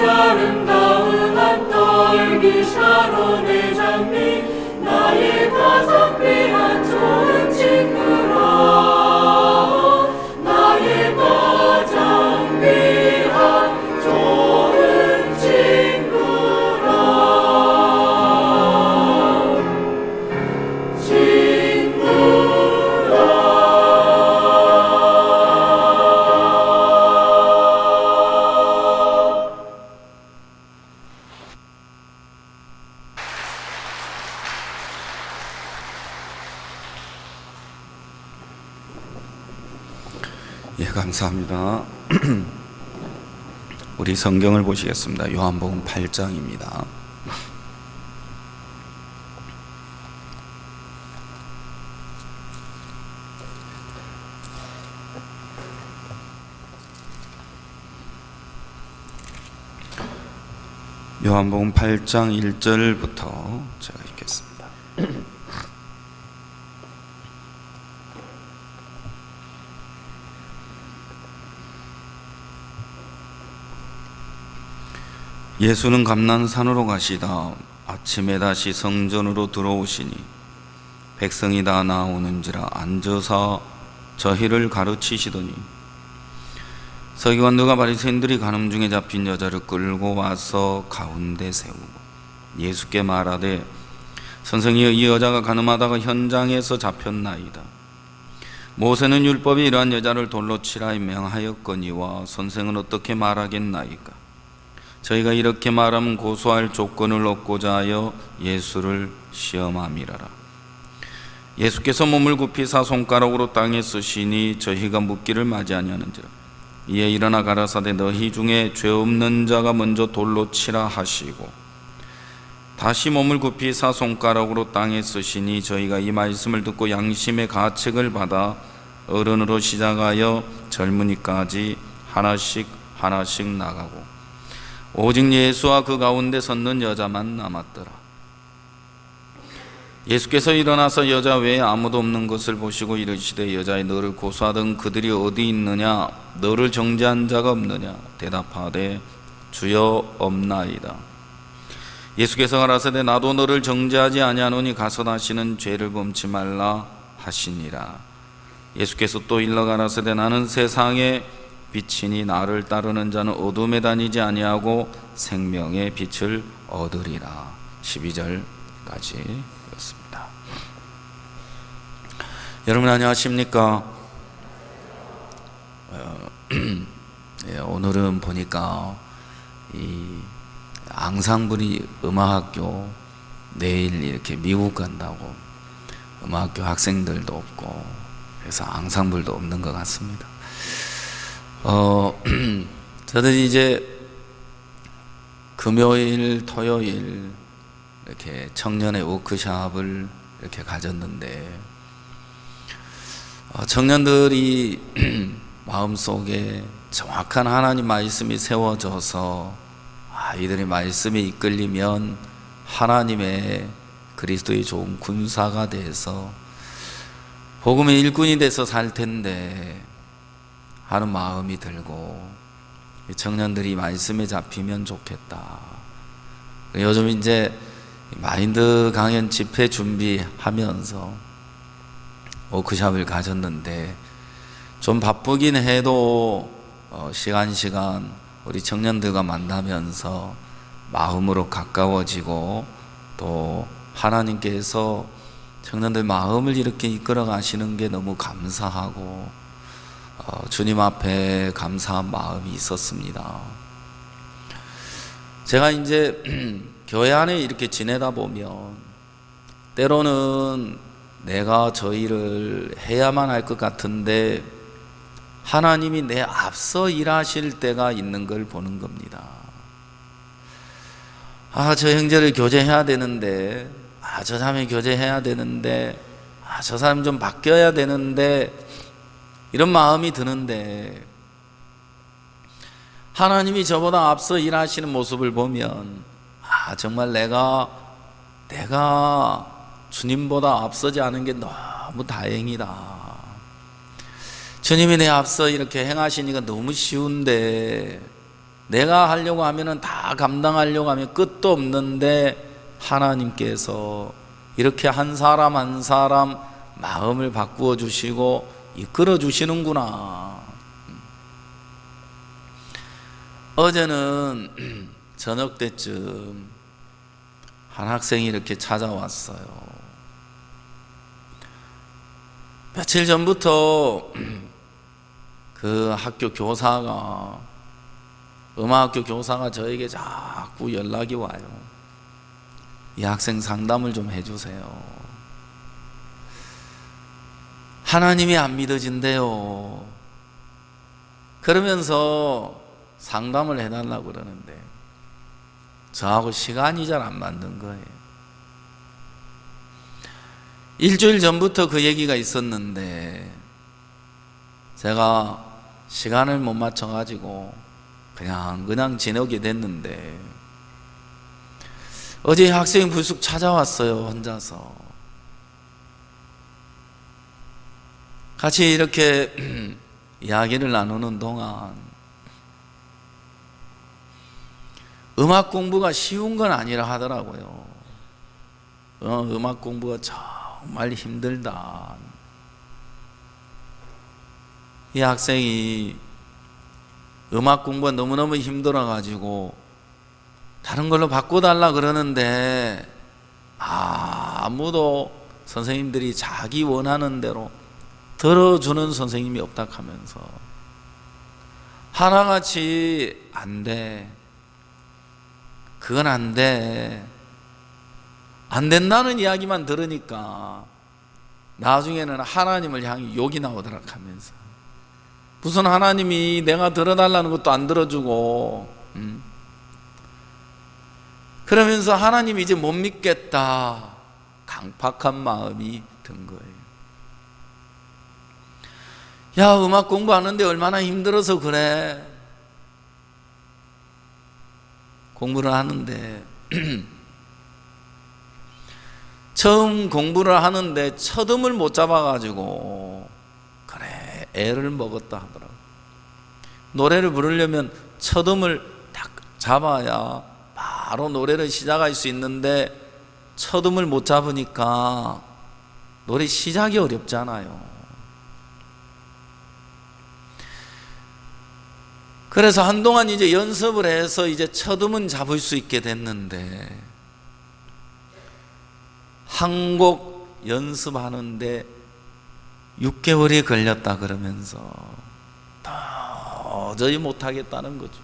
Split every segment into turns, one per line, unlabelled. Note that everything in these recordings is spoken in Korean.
아름다운 앞떨기 샤론의 장미 나의 가장 귀한 좋은 친구라 나의 가장 귀한 좋은 친구라
예, 감사합니다. 우리 성경을 보시겠습니다. 요한복음 8장입니다. 요한복음 8장 1절부터 제가 읽겠습니다. 예수는 감난산으로 가시다 아침에 다시 성전으로 들어오시니 백성이 다 나오는지라 앉아서 저희를 가르치시더니 서기관들과 바리새인들이 간음 중에 잡힌 여자를 끌고 와서 가운데 세우고 예수께 말하되 선생이여 이 여자가 간음하다가 현장에서 잡혔나이다. 모세는 율법이 이러한 여자를 돌로 치라 명하였거니와 선생은 어떻게 말하겠나이까. 저희가 이렇게 말하면 고소할 조건을 얻고자 하여 예수를 시험함이라라. 예수께서 몸을 굽히 사손가락으로 땅에 쓰시니 저희가 묻기를 맞이 아니하는지라. 이에 일어나 가라사대 너희 중에 죄 없는 자가 먼저 돌로 치라 하시고 다시 몸을 굽히 사손가락으로 땅에 쓰시니 저희가 이 말씀을 듣고 양심의 가책을 받아 어른으로 시작하여 젊은이까지 하나씩 나가고 오직 예수와 그 가운데 섰는 여자만 남았더라. 예수께서 일어나서 여자 외에 아무도 없는 것을 보시고 이르시되 여자의 너를 고소하던 그들이 어디 있느냐? 너를 정죄한 자가 없느냐? 대답하되 주여 없나이다. 예수께서 가라사대 나도 너를 정죄하지 아니하노니 가서 다시는 죄를 범치 말라 하시니라. 예수께서 또 일러 가라사대 나는 세상의 빛이니 나를 따르는 자는 어둠에 다니지 아니하고 생명의 빛을 얻으리라. 12절까지 읽었습니다. 여러분 안녕하십니까? 오늘은 보니까 이 앙상블이 음악학교 내일 이렇게 미국 간다고 음악학교 학생들도 없고 그래서 앙상블도 없는 것 같습니다. 저는 이제 금요일, 토요일 이렇게 청년의 워크숍을 이렇게 가졌는데 청년들이 마음속에 정확한 하나님 말씀이 세워져서 이들의 말씀에 이끌리면 하나님의 그리스도의 좋은 군사가 돼서 복음의 일꾼이 돼서 살 텐데 하는 마음이 들고 청년들이 말씀에 잡히면 좋겠다. 요즘 이제 마인드 강연 집회 준비하면서 워크숍을 가졌는데 좀 바쁘긴 해도 시간 우리 청년들과 만나면서 마음으로 가까워지고 또 하나님께서 청년들 마음을 이렇게 이끌어 가시는 게 너무 감사하고 주님 앞에 감사한 마음이 있었습니다. 제가 이제 교회 안에 이렇게 지내다 보면 때로는 내가 저 일을 해야만 할 것 같은데 하나님이 내 앞서 일하실 때가 있는 걸 보는 겁니다. 저 형제를 교제해야 되는데, 저 사람이 교제해야 되는데, 저 사람 좀 바뀌어야 되는데, 이런 마음이 드는데 하나님이 저보다 앞서 일하시는 모습을 보면 정말 내가 주님보다 앞서지 않은 게 너무 다행이다. 주님이 내 앞서 이렇게 행하시니까 너무 쉬운데 내가 하려고 하면은 다 감당하려고 하면 끝도 없는데 하나님께서 이렇게 한 사람 한 사람 마음을 바꾸어 주시고 이끌어 주시는구나. 어제는 저녁 때쯤 한 학생이 이렇게 찾아왔어요. 며칠 전부터 그 학교 교사가, 음악학교 교사가 저에게 자꾸 연락이 와요. 이 학생 상담을 좀 해주세요. 하나님이 안 믿어진대요. 그러면서 상담을 해달라고 그러는데 저하고 시간이 잘 안 맞는 거예요. 일주일 전부터 그 얘기가 있었는데 제가 시간을 못 맞춰가지고 그냥 지내게 됐는데 어제 학생이 불쑥 찾아왔어요. 혼자서 같이 이렇게 이야기를 나누는 동안 음악 공부가 쉬운 건 아니라 하더라고요. 음악 공부가 정말 힘들다. 이 학생이 음악 공부가 너무너무 힘들어가지고 다른 걸로 바꿔달라 그러는데 아무도 선생님들이 자기 원하는 대로 들어주는 선생님이 없다 하면서 하나같이 안 돼, 그건 안 돼, 안 된다는 이야기만 들으니까 나중에는 하나님을 향해 욕이 나오더라 하면서 무슨 하나님이 내가 들어달라는 것도 안 들어주고 그러면서 하나님 이제 못 믿겠다, 강팍한 마음이 든 거예요. 야, 음악 공부하는데 얼마나 힘들어서 그래. 공부를 하는데 처음 공부를 하는데 첫음을 못 잡아가지고 그래 애를 먹었다 하더라고. 노래를 부르려면 첫음을 딱 잡아야 바로 노래를 시작할 수 있는데 첫음을 못 잡으니까 노래 시작이 어렵잖아요. 그래서 한동안 이제 연습을 해서 이제 첫음은 잡을 수 있게 됐는데 한 곡 연습하는데 6개월이 걸렸다 그러면서 도저히 못하겠다는 거죠.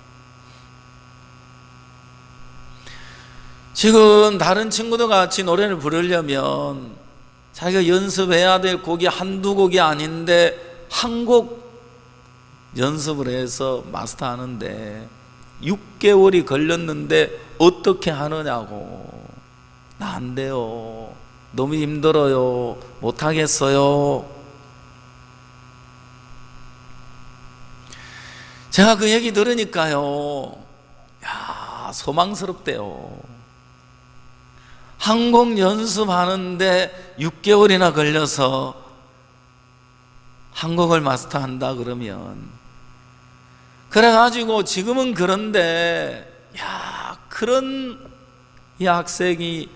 지금 다른 친구들과 같이 노래를 부르려면 자기가 연습해야 될 곡이 한두 곡이 아닌데 한 곡 연습을 해서 마스터하는데 6개월이 걸렸는데 어떻게 하느냐고. 나 안 돼요, 너무 힘들어요, 못하겠어요. 제가 그 얘기 들으니까요, 야, 소망스럽대요. 한 곡 연습하는데 6개월이나 걸려서 한 곡을 마스터한다 그러면, 그래가지고 지금은 그런데, 야, 그런 이 학생이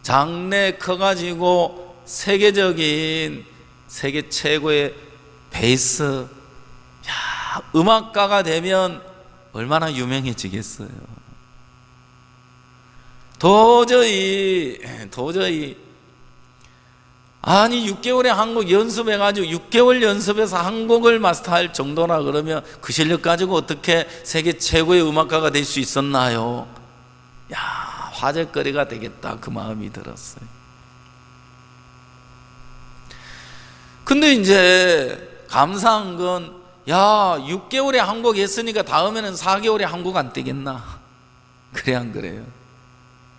장래 커가지고 세계적인, 세계 최고의 베이스, 야, 음악가가 되면 얼마나 유명해지겠어요. 도저히 아니 6개월에 한 곡 연습해가지고 6개월 연습해서 한 곡을 마스터할 정도나 그러면 그 실력 가지고 어떻게 세계 최고의 음악가가 될 수 있었나요? 야, 화제거리가 되겠다 그 마음이 들었어요. 근데 이제 감사한 건, 야, 6개월에 한 곡 했으니까 다음에는 4개월에 한 곡 안 되겠나? 그래 안 그래요?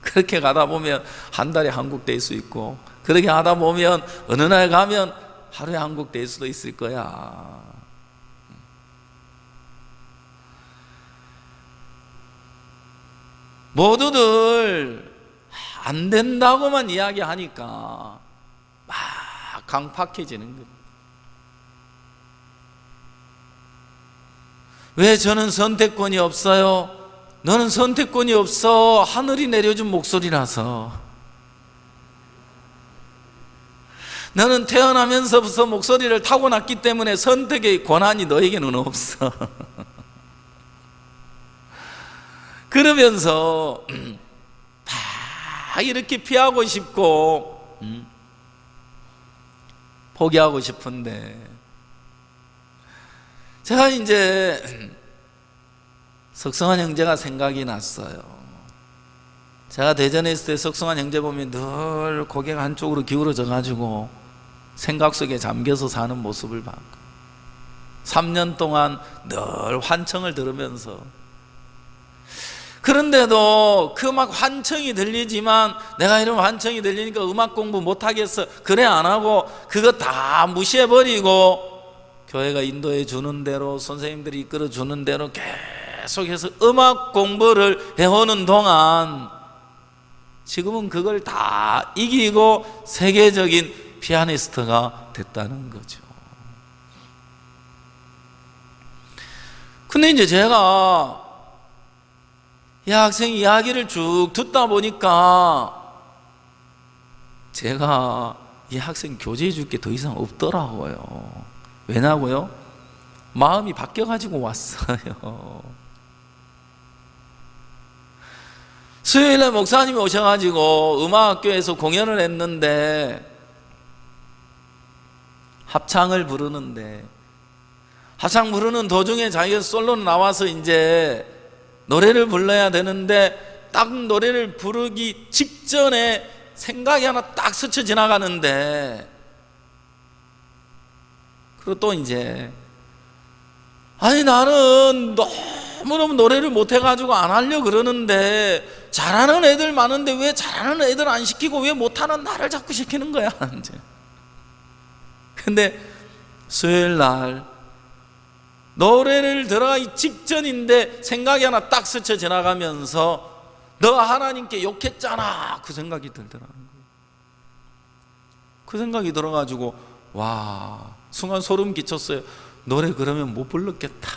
그렇게 가다 보면 한 달에 한 곡 될 수 있고, 그렇게 하다 보면 어느 날 가면 하루에 한 곡 될 수도 있을 거야. 모두들 안 된다고만 이야기하니까 막 강팍해지는 거예요. 왜 저는 선택권이 없어요? 너는 선택권이 없어. 하늘이 내려준 목소리라서. 너는 태어나면서부터 목소리를 타고났기 때문에 선택의 권한이 너에게는 없어. 그러면서 다 이렇게 피하고 싶고 포기하고 싶은데, 제가 이제 석성환 형제가 생각이 났어요. 제가 대전에 있을 때 석성환 형제 보면 늘 고개가 한쪽으로 기울어져 가지고 생각 속에 잠겨서 사는 모습을 봤고, 3년 동안 늘 환청을 들으면서, 그런데도 그 막 환청이 들리지만 내가 이런 환청이 들리니까 음악 공부 못하겠어, 그래 안 하고 그거 다 무시해버리고 교회가 인도해 주는 대로, 선생님들이 이끌어 주는 대로 계속해서 음악 공부를 해오는 동안 지금은 그걸 다 이기고 세계적인 피아니스트가 됐다는 거죠. 근데 이제 제가 이 학생 이야기를 쭉 듣다 보니까 제가 이 학생 교제해 줄 게 더 이상 없더라고요. 왜냐고요? 마음이 바뀌어가지고 왔어요. 수요일에 목사님이 오셔가지고 음악학교에서 공연을 했는데, 합창을 부르는데, 합창 부르는 도중에 자기가 솔로로 나와서 이제 노래를 불러야 되는데, 딱 노래를 부르기 직전에 생각이 하나 딱 스쳐 지나가는데, 그리고 또 이제 아니 나는 너무너무 노래를 못해가지고 안 하려고 그러는데 잘하는 애들 많은데 왜 잘하는 애들 안 시키고 왜 못하는 나를 자꾸 시키는 거야 이제. 근데 수요일 날 노래를 들어가기 직전인데 생각이 하나 딱 스쳐 지나가면서 너 하나님께 욕했잖아, 그 생각이 들더라는 거예요. 그 생각이 들어가지고 와, 순간 소름 끼쳤어요. 노래 그러면 못 불렀겠다.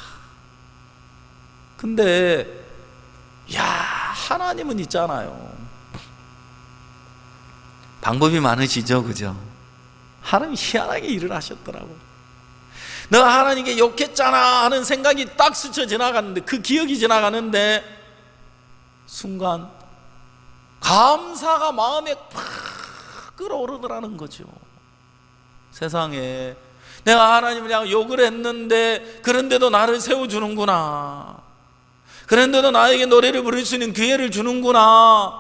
근데 야, 하나님은 있잖아요. 방법이 많으시죠, 그죠? 하나님이 희한하게 일을 하셨더라고. 너 하나님께 욕했잖아 하는 생각이 딱 스쳐 지나가는데, 그 기억이 지나가는데 순간 감사가 마음에 팍 끌어오르더라는 거죠. 세상에 내가 하나님을 향해 욕을 했는데 그런데도 나를 세워주는구나, 그런데도 나에게 노래를 부를 수 있는 기회를 주는구나,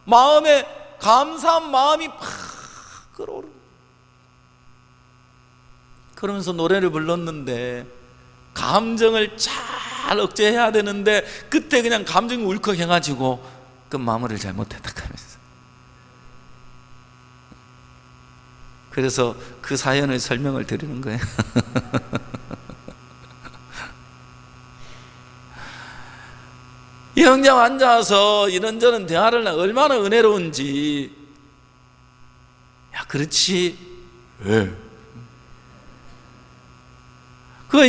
마음에 감사한 마음이 팍 끌어오르. 그러면서 노래를 불렀는데 감정을 잘 억제해야 되는데 그때 그냥 감정이 울컥해가지고 그 마무리를 잘못했다 하면서, 그래서 그 사연을 설명을 드리는 거예요. 이 형제가 앉아서 이런저런 대화를 얼마나 은혜로운지. 야, 그렇지. 왜?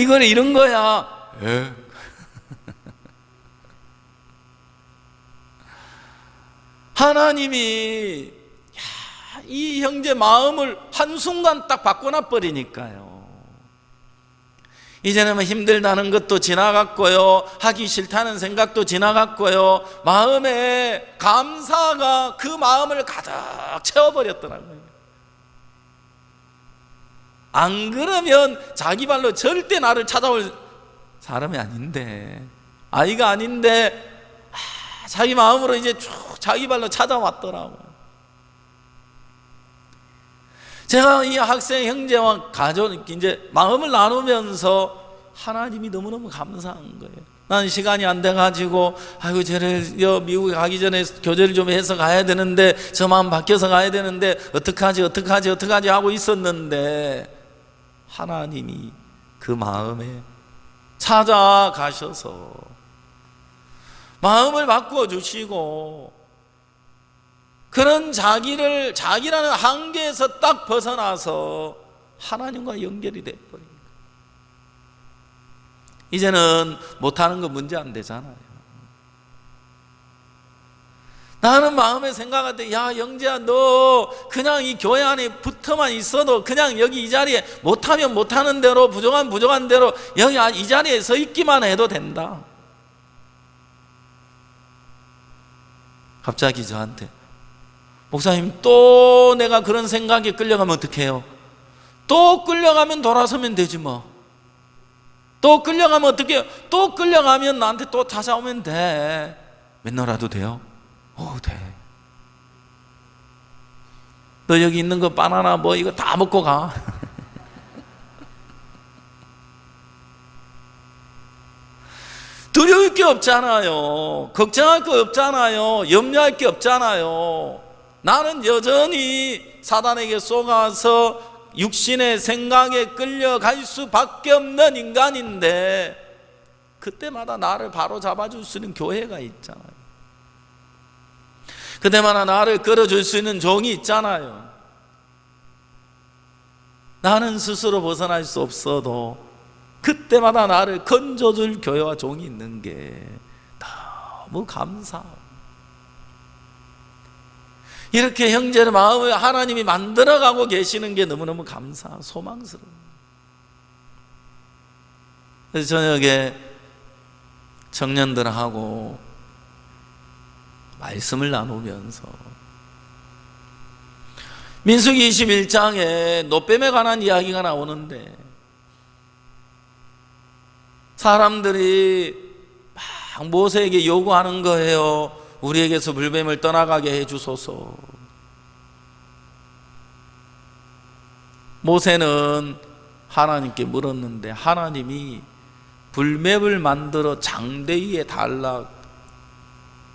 이걸 이런 거야. 왜? 하나님이 이 형제 마음을 한순간 딱 바꿔놔 버리니까요. 이제는 힘들다는 것도 지나갔고요, 하기 싫다는 생각도 지나갔고요, 마음에 감사가 그 마음을 가득 채워버렸더라고요. 안 그러면 자기 발로 절대 나를 찾아올 사람이 아닌데, 아이가 아닌데 자기 마음으로 이제 쭉 자기 발로 찾아왔더라고요. 제가 이 학생 형제와 가족 이제 마음을 나누면서 하나님이 너무너무 감사한 거예요. 난 시간이 안 돼가지고 아이고 쟤를 미국에 가기 전에 교제를 좀 해서 가야 되는데, 저 마음 바뀌어서 가야 되는데 어떡하지 하고 있었는데 하나님이 그 마음에 찾아가셔서 마음을 바꾸어 주시고, 그런 자기라는 한계에서 딱 벗어나서 하나님과 연결이 돼버린 거예요. 이제는 못하는 거 문제 안 되잖아요. 나는 마음에 생각할 때, 야 영재야, 너 그냥 이 교회 안에 붙어만 있어도 그냥 여기 이 자리에 못하면 못하는 대로, 부족하면 부족한 대로 여기 이 자리에 서 있기만 해도 된다. 갑자기 저한테, 목사님 또 내가 그런 생각에 끌려가면 어떡해요? 또 끌려가면 돌아서면 되지 뭐. 또 끌려가면 어떡해요? 또 끌려가면 나한테 또 찾아오면 돼. 맨날 와도 돼요? 돼. 너 여기 있는 거 바나나 뭐 이거 다 먹고 가. 두려울 게 없잖아요. 걱정할 거 없잖아요. 염려할 게 없잖아요. 나는 여전히 사단에게 속아서 육신의 생각에 끌려갈 수밖에 없는 인간인데, 그때마다 나를 바로 잡아줄 수 있는 교회가 있잖아요. 그때마다 나를 끌어줄 수 있는 종이 있잖아요. 나는 스스로 벗어날 수 없어도 그때마다 나를 건져줄 교회와 종이 있는 게 너무 감사해요. 이렇게 형제의 마음을 하나님이 만들어가고 계시는 게 너무너무 감사하고 소망스러워요. 그래서 저녁에 청년들하고 말씀을 나누면서 민수기 21장에 노뱀에 관한 이야기가 나오는데, 사람들이 막 모세에게 요구하는 거예요. 우리에게서 불뱀을 떠나가게 해주소서. 모세는 하나님께 물었는데 하나님이 불뱀을 만들어 장대위에 달라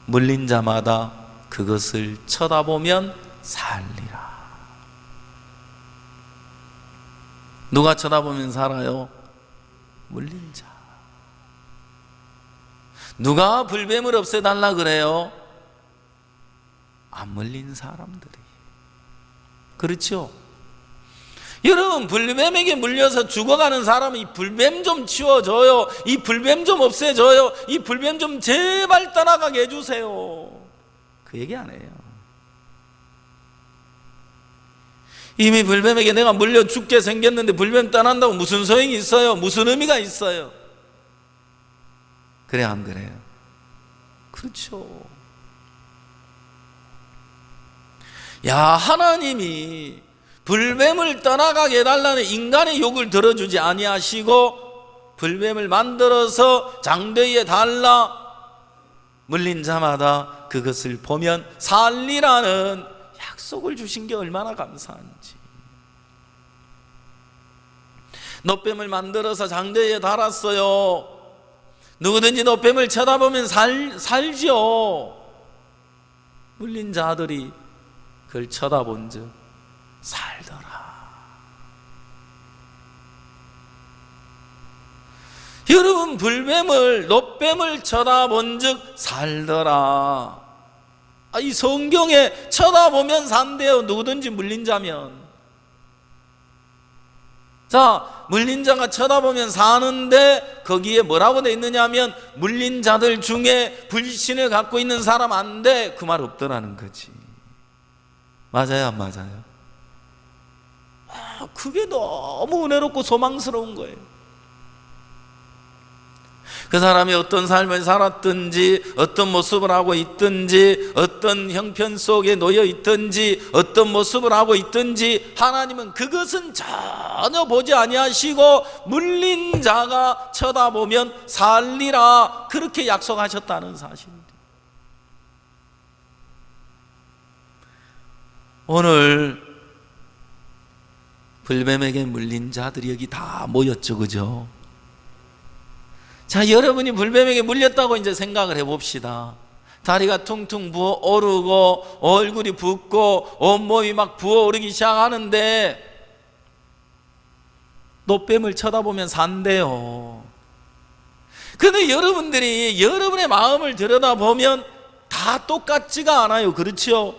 물린 자마다 그것을 쳐다보면 살리라. 누가 쳐다보면 살아요? 물린 자. 누가 불뱀을 없애달라 그래요? 안 물린 사람들이. 그렇죠? 여러분, 불뱀에게 물려서 죽어가는 사람은 이 불뱀 좀 치워줘요, 이 불뱀 좀 없애줘요, 이 불뱀 좀 제발 떠나가게 해주세요, 그 얘기 안 해요. 이미 불뱀에게 내가 물려 죽게 생겼는데 불뱀 떠난다고 무슨 소용이 있어요? 무슨 의미가 있어요? 그래 안 그래요? 그렇죠. 야, 하나님이 불뱀을 떠나가게 해달라는 인간의 욕을 들어주지 아니하시고 불뱀을 만들어서 장대위에 달라 물린 자마다 그것을 보면 살리라는 약속을 주신 게 얼마나 감사한지. 노뱀을 만들어서 장대위에 달았어요. 누구든지 노뱀을 쳐다보면 살죠. 물린 자들이 그걸 쳐다본 즉 살더라. 여러분, 노뱀을 쳐다본 즉 살더라. 이 성경에 쳐다보면 산대요. 누구든지 물린 자면. 자, 물린 자가 쳐다보면 사는데 거기에 뭐라고 돼 있느냐 하면 물린 자들 중에 불신을 갖고 있는 사람 안 돼, 그 말 없더라는 거지. 맞아요, 안 맞아요? 그게 너무 은혜롭고 소망스러운 거예요. 그 사람이 어떤 삶을 살았든지, 어떤 모습을 하고 있든지, 어떤 형편 속에 놓여 있든지, 어떤 모습을 하고 있든지, 하나님은 그것은 전혀 보지 아니하시고 물린 자가 쳐다보면 살리라, 그렇게 약속하셨다는 사실입니다. 오늘 불뱀에게 물린 자들이 여기 다 모였죠, 그죠? 자, 여러분이 불뱀에게 물렸다고 이제 생각을 해봅시다. 다리가 퉁퉁 부어오르고 얼굴이 붓고 온몸이 막 부어오르기 시작하는데 노뱀을 쳐다보면 산대요. 근데 여러분들이 여러분의 마음을 들여다보면 다 똑같지가 않아요. 그렇죠?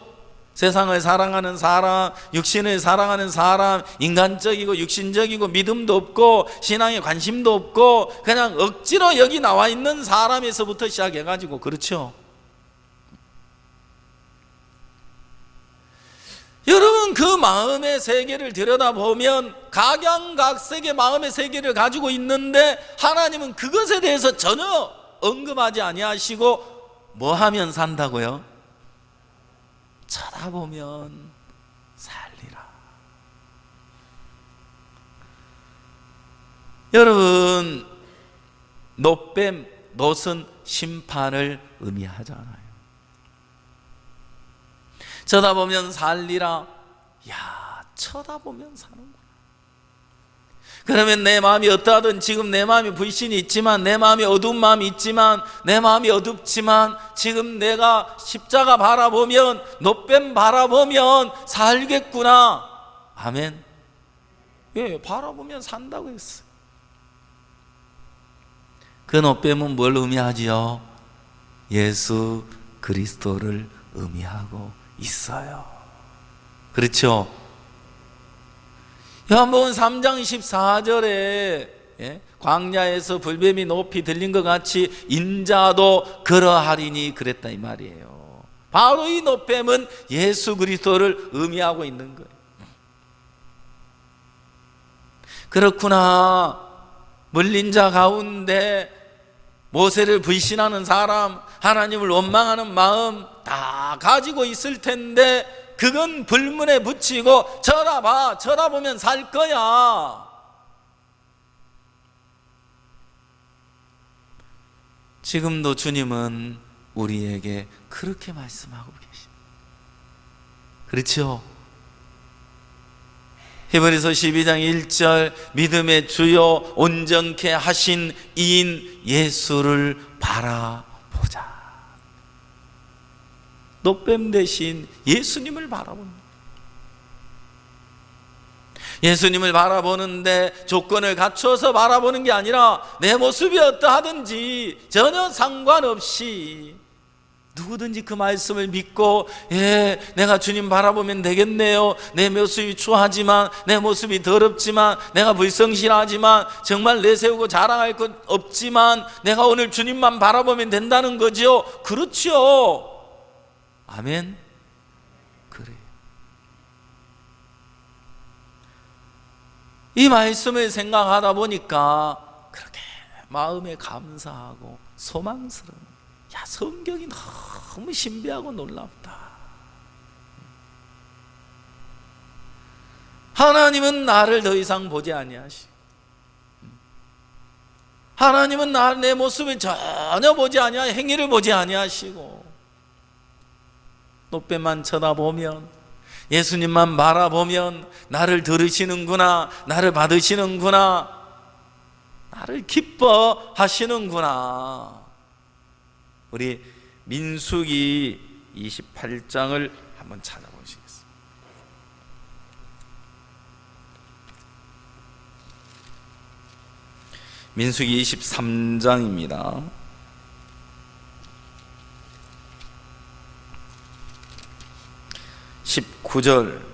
세상을 사랑하는 사람, 육신을 사랑하는 사람, 인간적이고 육신적이고 믿음도 없고 신앙에 관심도 없고 그냥 억지로 여기 나와 있는 사람에서부터 시작해가지고, 그렇죠? 여러분, 그 마음의 세계를 들여다보면 각양각색의 마음의 세계를 가지고 있는데 하나님은 그것에 대해서 전혀 언급하지 아니하시고 뭐 하면 산다고요? 쳐다보면 살리라. 여러분, 노뱀, 놋은 심판을 의미하잖아요. 쳐다보면 살리라. 야, 쳐다보면 사는구나. 그러면 내 마음이 어떠하든, 지금 내 마음이 불신이 있지만, 내 마음이 어두운 마음이 있지만, 내 마음이 어둡지만, 지금 내가 십자가 바라보면, 놋뱀 바라보면 살겠구나. 아멘. 예, 바라보면 산다고 했어요. 그 놋뱀은 뭘 의미하지요? 예수 그리스도를 의미하고 있어요. 그렇죠? 요한복음 3장 14절에 광야에서 불뱀이 높이 들린 것 같이 인자도 그러하리니 그랬다, 이 말이에요. 바로 이 놋뱀은 예수 그리스도를 의미하고 있는 거예요. 그렇구나. 물린 자 가운데 모세를 불신하는 사람, 하나님을 원망하는 마음 다 가지고 있을 텐데 그건 불문에 붙이고 쳐다봐, 쳐다보면 살 거야. 지금도 주님은 우리에게 그렇게 말씀하고 계십니다. 그렇죠? 히브리서 12장 1절, 믿음의 주요 온전케 하신 이인 예수를 바라보자. 놋뱀 대신 예수님을 바라본다. 예수님을 바라보는데 조건을 갖춰서 바라보는 게 아니라 내 모습이 어떠하든지 전혀 상관없이 누구든지 그 말씀을 믿고, 내가 주님 바라보면 되겠네요. 내 모습이 추하지만, 내 모습이 더럽지만, 내가 불성실하지만, 정말 내세우고 자랑할 것 없지만 내가 오늘 주님만 바라보면 된다는 거죠. 그렇죠. 아멘. 그래. 이 말씀을 생각하다 보니까 그렇게 마음에 감사하고 소망스러운, 야, 성경이 너무 신비하고 놀랍다. 하나님은 나를 더 이상 보지 아니하시고, 하나님은 내 모습을 전혀 보지 아니하시고, 행위를 보지 아니하시고, 놋뱀만 쳐다보면, 예수님만 바라보면 나를 들으시는구나, 나를 받으시는구나, 나를 기뻐하시는구나. 우리 민수기 28장을 한번 찾아보시겠습니다. 민수기 23장입니다. 19절,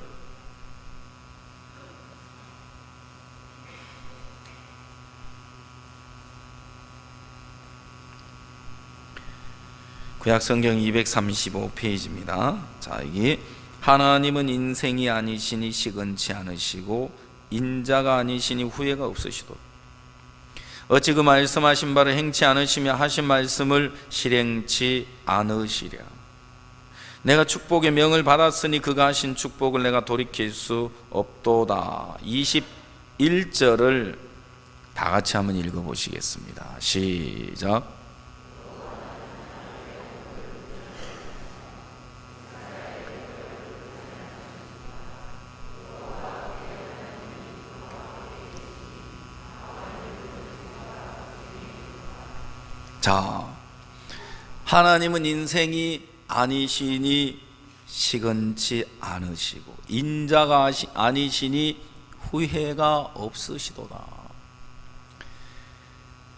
구약성경 235페이지입니다. 자, 여기 하나님은 인생이 아니시니 시건치 않으시고 인자가 아니시니 후회가 없으시도다. 어찌 그 말씀하신 바를 행치 않으시며 하신 말씀을 실행치 않으시랴. 내가 축복의 명을 받았으니 그가 하신 축복을 내가 돌이킬 수 없도다. 21절을 다 같이 한번 읽어보시겠습니다. 시작. 자, 하나님은 인생이 아니시니 시건치 않으시고 인자가 아니시니 후회가 없으시도다.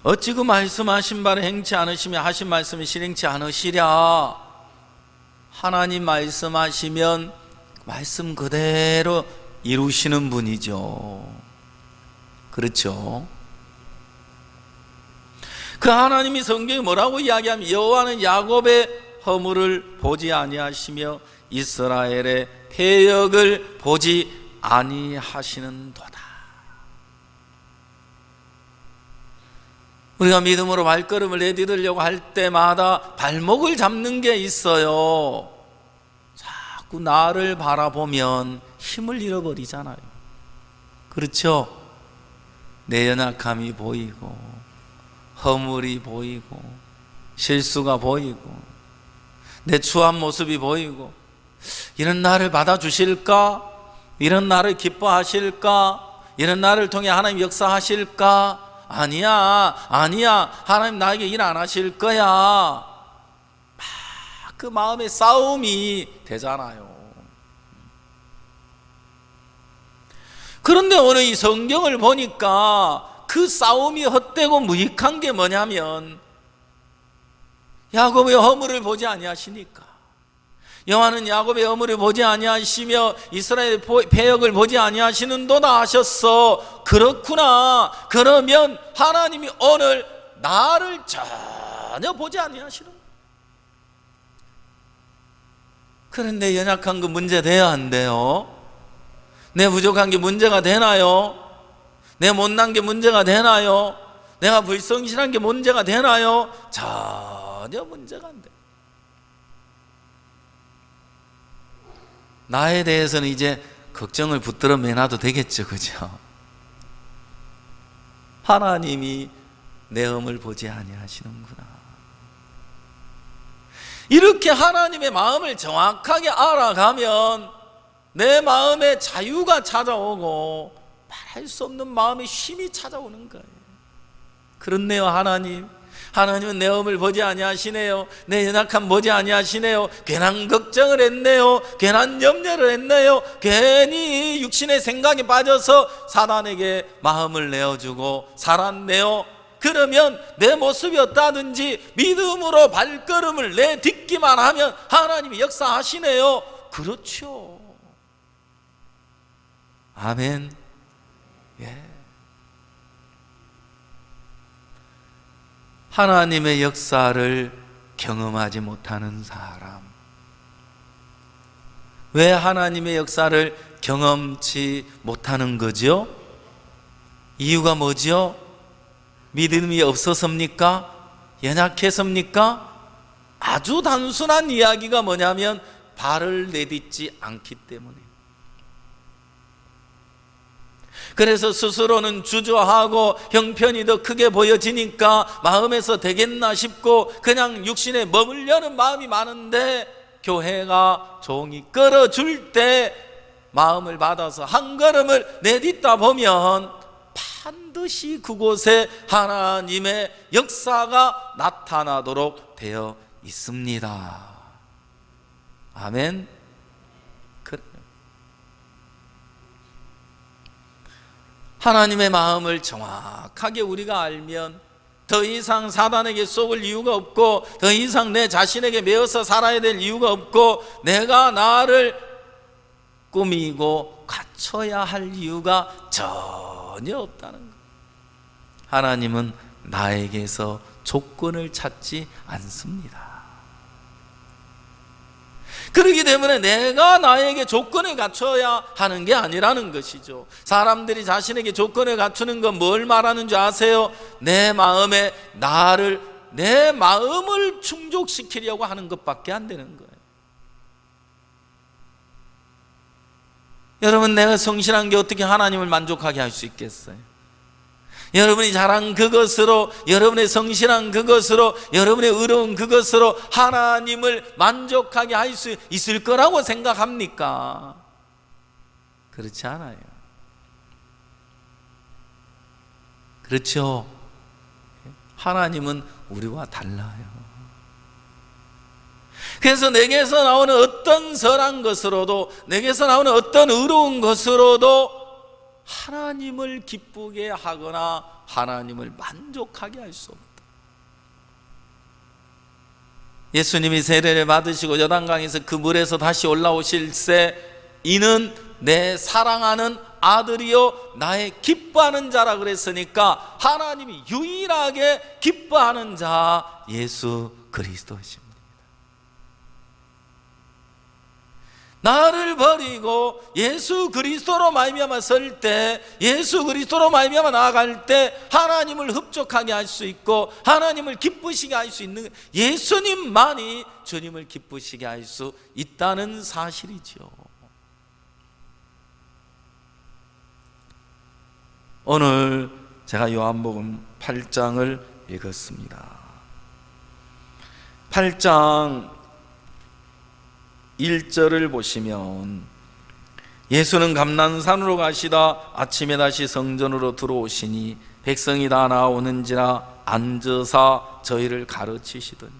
어찌 그 말씀하신 바를 행치 않으시며 하신 말씀을 실행치 않으시랴. 하나님 말씀하시면 말씀 그대로 이루시는 분이죠. 그렇죠? 그 하나님이 성경에 뭐라고 이야기하면 여호와는 야곱의 허물을 보지 아니하시며 이스라엘의 패역을 보지 아니하시는도다. 우리가 믿음으로 발걸음을 내디디려고 할 때마다 발목을 잡는 게 있어요. 자꾸 나를 바라보면 힘을 잃어버리잖아요. 그렇죠? 내 연약함이 보이고 허물이 보이고 실수가 보이고 내 추한 모습이 보이고, 이런 나를 받아주실까? 이런 나를 기뻐하실까? 이런 나를 통해 하나님 역사하실까? 아니야 하나님 나에게 일 안 하실 거야. 막 그 마음의 싸움이 되잖아요. 그런데 오늘 이 성경을 보니까 그 싸움이 헛되고 무익한 게 뭐냐면, 야곱의 허물을 보지 아니하시니까, 여호와는 야곱의 허물을 보지 아니하시며 이스라엘의 패역을 보지 아니하시는도다 하셨어. 그렇구나. 그러면 하나님이 오늘 나를 전혀 보지 아니하시는 거예요. 그런데 연약한 거 문제 돼야 안 돼요? 내 부족한 게 문제가 되나요? 내 못난 게 문제가 되나요? 내가 불성실한 게 문제가 되나요? 전혀 문제가 안 돼요. 나에 대해서는 이제 걱정을 붙들어 매놔도 되겠죠, 그죠? 하나님이 내 허물 보지 아니하시는구나. 이렇게 하나님의 마음을 정확하게 알아가면 내 마음에 자유가 찾아오고 말할 수 없는 마음의 쉼이 찾아오는 거예요. 그렇네요. 하나님은 내 허물 보지 아니하시네요. 내 연약함 보지 아니하시네요. 괜한 걱정을 했네요. 괜한 염려를 했네요. 괜히 육신의 생각에 빠져서 사단에게 마음을 내어주고 살았네요. 그러면 내 모습이 어떠하든지 믿음으로 발걸음을 내딛기만 하면 하나님이 역사하시네요. 그렇죠. 아멘. 예. 하나님의 역사를 경험하지 못하는 사람, 왜 하나님의 역사를 경험치 못하는 거죠? 이유가 뭐죠? 믿음이 없어서입니까? 연약해서입니까? 아주 단순한 이야기가 뭐냐면 발을 내딛지 않기 때문에. 그래서 스스로는 주저하고 형편이 더 크게 보여지니까 마음에서 되겠나 싶고 그냥 육신에 머물려는 마음이 많은데, 교회가 종이 끌어줄 때 마음을 받아서 한 걸음을 내딛다 보면 반드시 그곳에 하나님의 역사가 나타나도록 되어 있습니다. 아멘. 하나님의 마음을 정확하게 우리가 알면 더 이상 사단에게 속을 이유가 없고, 더 이상 내 자신에게 매어서 살아야 될 이유가 없고, 내가 나를 꾸미고 갖춰야 할 이유가 전혀 없다는 것. 하나님은 나에게서 조건을 찾지 않습니다. 그렇기 때문에 내가 나에게 조건을 갖춰야 하는 게 아니라는 것이죠. 사람들이 자신에게 조건을 갖추는 건 뭘 말하는 줄 아세요? 내 마음에 내 마음을 충족시키려고 하는 것밖에 안 되는 거예요. 여러분, 내가 성실한 게 어떻게 하나님을 만족하게 할 수 있겠어요? 여러분이 잘한 그것으로, 여러분의 성실한 그것으로, 여러분의 의로운 그것으로 하나님을 만족하게 할 수 있을 거라고 생각합니까? 그렇지 않아요. 그렇죠? 하나님은 우리와 달라요. 그래서 내게서 나오는 어떤 선한 것으로도, 내게서 나오는 어떤 의로운 것으로도 하나님을 기쁘게 하거나 하나님을 만족하게 할 수 없다. 예수님이 세례를 받으시고 요단강에서 그 물에서 다시 올라오실새 이는 내 사랑하는 아들이요 나의 기뻐하는 자라 그랬으니까 하나님이 유일하게 기뻐하는 자 예수 그리스도십니다. 나를 버리고 예수 그리스도로 말미암아 설 때, 예수 그리스도로 말미암아 나아갈 때 하나님을 흡족하게 할 수 있고 하나님을 기쁘시게 할 수 있는 예수님만이 주님을 기쁘시게 할 수 있다는 사실이죠. 오늘 제가 요한복음 8장을 읽었습니다. 8장 1절을 보시면 예수는 감난산으로 가시다 아침에 다시 성전으로 들어오시니 백성이 다 나오는지라 앉으사 저희를 가르치시더니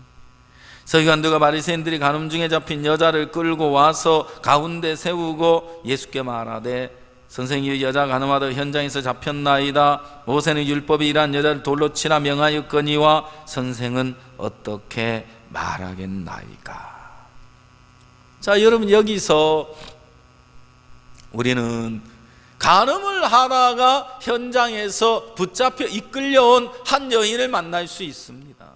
서기관들과 바리새인들이 간음 중에 잡힌 여자를 끌고 와서 가운데 세우고 예수께 말하되 선생이 여자 간음하다 현장에서 잡혔나이다. 모세는 율법이 이러한 여자를 돌로 치라 명하였거니와 선생은 어떻게 말하겠나이까. 자, 여러분, 여기서 우리는 간음을 하다가 현장에서 붙잡혀 이끌려온 한 여인을 만날 수 있습니다.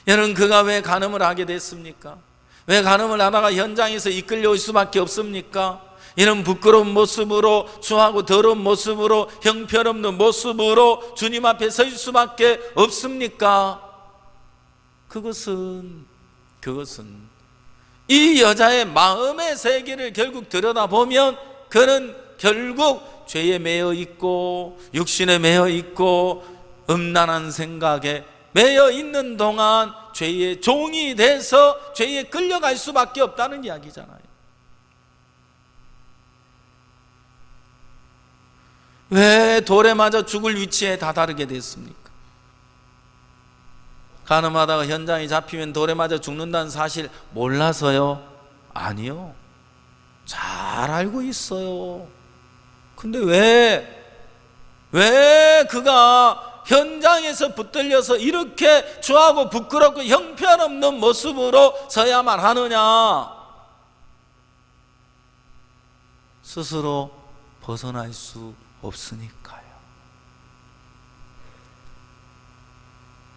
여러분, 그가 왜 간음을 하게 됐습니까? 왜 간음을 하다가 현장에서 이끌려올 수밖에 없습니까? 이런 부끄러운 모습으로, 추하고 더러운 모습으로, 형편없는 모습으로 주님 앞에 설 수밖에 없습니까? 그것은 이 여자의 마음의 세계를 결국 들여다보면 그는 결국 죄에 매여 있고 육신에 매여 있고 음란한 생각에 매여 있는 동안 죄의 종이 돼서 죄에 끌려갈 수밖에 없다는 이야기잖아요. 왜 돌에 맞아 죽을 위치에 다다르게 됐습니까? 간음하다가 현장에 잡히면 돌에 맞아 죽는다는 사실 몰라서요? 아니요, 잘 알고 있어요. 근데 왜 그가 현장에서 붙들려서 이렇게 추하고 부끄럽고 형편없는 모습으로 서야만 하느냐? 스스로 벗어날 수 없으니까요.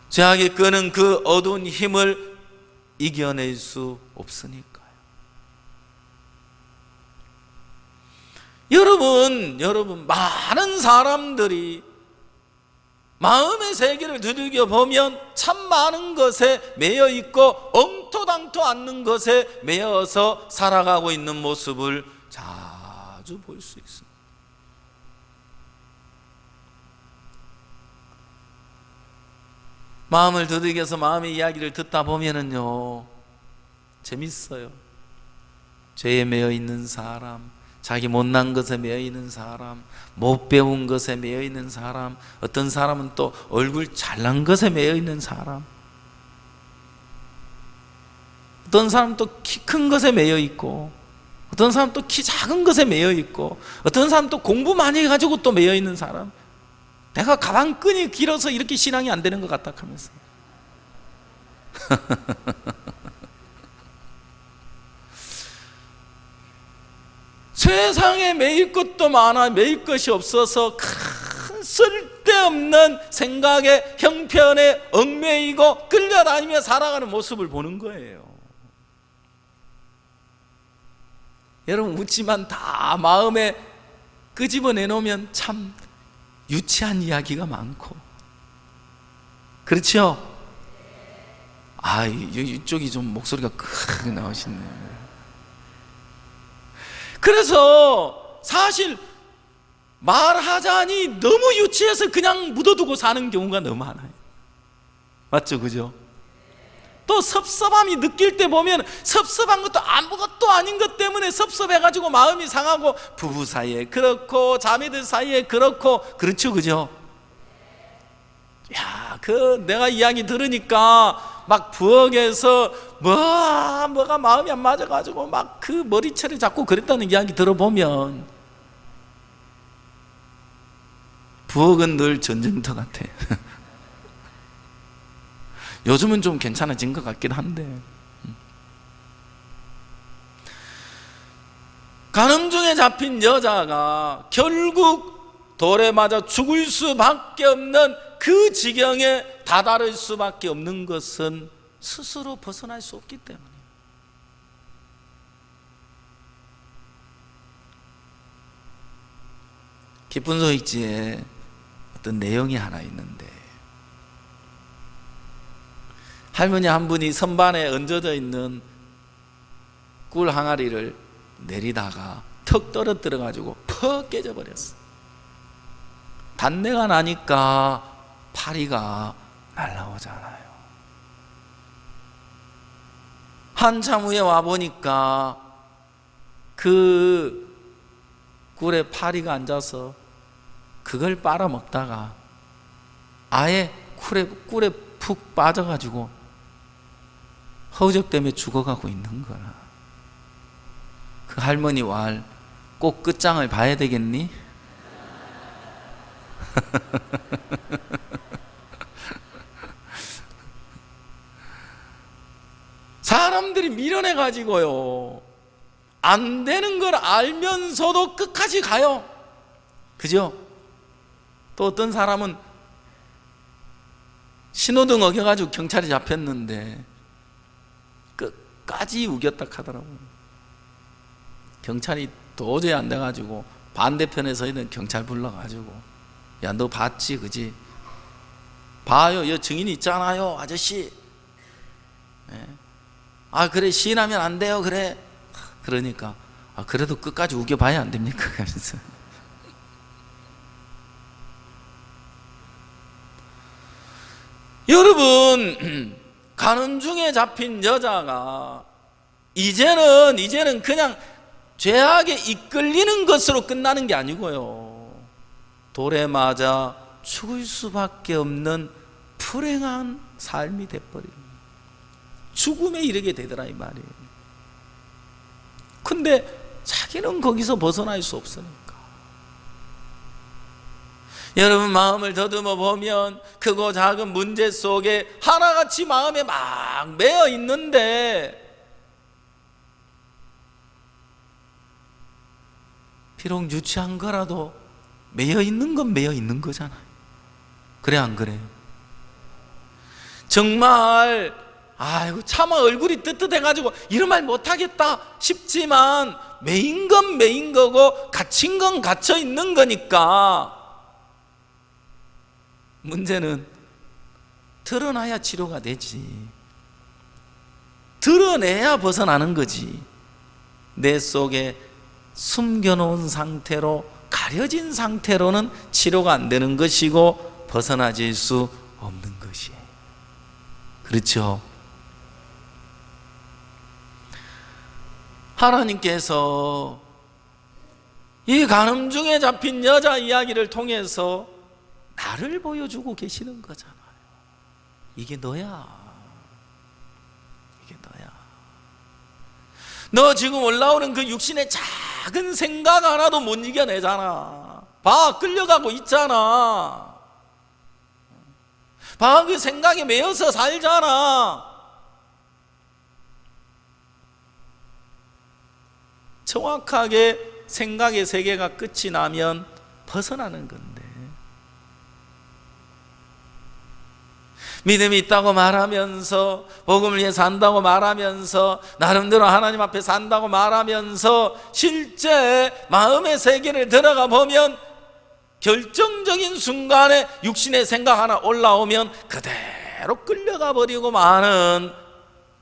죄악이 끄는 그 어두운 힘을 이겨낼 수 없으니까요. 여러분, 많은 사람들이 마음의 세계를 두들겨 보면 참 많은 것에 매여 있고 엉토당토 않는 것에 매여서 살아가고 있는 모습을 자주 볼 수 있습니다. 마음을 두들겨서 마음의 이야기를 듣다 보면은요, 재밌어요. 죄에 매여 있는 사람, 자기 못난 것에 매여 있는 사람, 못 배운 것에 매여 있는 사람, 어떤 사람은 또 얼굴 잘난 것에 매여 있는 사람, 어떤 사람은 또 키 큰 것에 매여 있고, 어떤 사람은 또 키 작은 것에 매여 있고, 어떤 사람은 또 공부 많이 해가지고 또 매여 있는 사람. 내가 가방끈이 길어서 이렇게 신앙이 안 되는 것 같다 하면서 세상에 매일 것도 많아 매일 것이 없어서 큰 쓸데없는 생각에 형편에 얽매이고 끌려다니며 살아가는 모습을 보는 거예요. 여러분, 웃지만 다 마음에 끄집어내놓으면 참 유치한 이야기가 많고, 그렇죠? 이쪽이 좀 목소리가 크게 나오시네요. 그래서 사실 말하자니 너무 유치해서 그냥 묻어두고 사는 경우가 너무 많아요. 맞죠? 그죠? 또 섭섭함이 느낄 때 보면 섭섭한 것도 아무것도 아닌 것 때문에 섭섭해가지고 마음이 상하고, 부부 사이에 그렇고 자매들 사이에 그렇고, 그렇죠? 그죠? 야, 내가 이야기 들으니까 막 부엌에서 뭐가 마음이 안 맞아가지고 막 그 머리채를 잡고 그랬다는 이야기 들어보면 부엌은 늘 전쟁터 같아. 요즘은 좀 괜찮아진 것 같긴 한데, 간음중에 잡힌 여자가 결국 돌에 맞아 죽을 수밖에 없는 그 지경에 다다를 수밖에 없는 것은 스스로 벗어날 수 없기 때문이에요. 기쁜 소식지에 어떤 내용이 하나 있는데, 할머니 한 분이 선반에 얹어져 있는 꿀 항아리를 내리다가 턱 떨어뜨려 가지고 퍽 깨져버렸어. 단내가 나니까 파리가 날라오잖아요. 한참 후에 와보니까 그 꿀에 파리가 앉아서 그걸 빨아먹다가 아예 꿀에 푹 빠져가지고 허우적 때문에 죽어가고 있는 거라. 그 할머니 왈 꼭 끝장을 봐야 되겠니? 사람들이 밀어내가지고요, 안 되는 걸 알면서도 끝까지 가요. 그죠? 또 어떤 사람은 신호등 어겨가지고 경찰이 잡혔는데 끝까지 우겼다 하더라고요. 경찰이 도저히 안 돼가지고 반대편에 서 있는 경찰 불러가지고, 야, 너 봤지? 그지? 봐요, 여기 증인이 있잖아요, 아저씨. 네. 아, 그래, 시인하면 안 돼요. 그래. 그러니까, 아, 그래도 끝까지 우겨봐야 안 됩니까? 그래서 여러분, 간음중에 잡힌 여자가 이제는 그냥 죄악에 이끌리는 것으로 끝나는 게 아니고요, 돌에 맞아 죽을 수밖에 없는 불행한 삶이 돼버립니다. 죽음에 이르게 되더라 이 말이에요. 근데 자기는 거기서 벗어날 수 없으니까. 여러분, 마음을 더듬어 보면 크고 작은 문제 속에 하나같이 마음에 막 매여 있는데, 비록 유치한 거라도 매여 있는 건 매여 있는 거잖아요. 그래 안 그래요? 정말 아이고 차마 얼굴이 뜨뜻해가지고 이런 말 못하겠다 싶지만, 매인 건 매인 거고 갇힌 건 갇혀 있는 거니까, 문제는 드러나야 치료가 되지, 드러내야 벗어나는 거지. 내 속에 숨겨놓은 상태로, 가려진 상태로는 치료가 안 되는 것이고 벗어나질 수 없는 것이에요. 그렇죠? 하나님께서 이 간음중에 잡힌 여자 이야기를 통해서 나를 보여주고 계시는 거잖아요. 이게 너야. 이게 너야. 너 지금 올라오는 그 육신의 작은 생각 하나도 못 이겨내잖아. 봐, 끌려가고 있잖아. 봐, 그 생각에 매여서 살잖아. 정확하게 생각의 세계가 끝이 나면 벗어나는 건데, 믿음이 있다고 말하면서, 복음을 위해 산다고 말하면서, 나름대로 하나님 앞에 산다고 말하면서, 실제 마음의 세계를 들어가 보면 결정적인 순간에 육신의 생각 하나 올라오면 그대로 끌려가 버리고 많은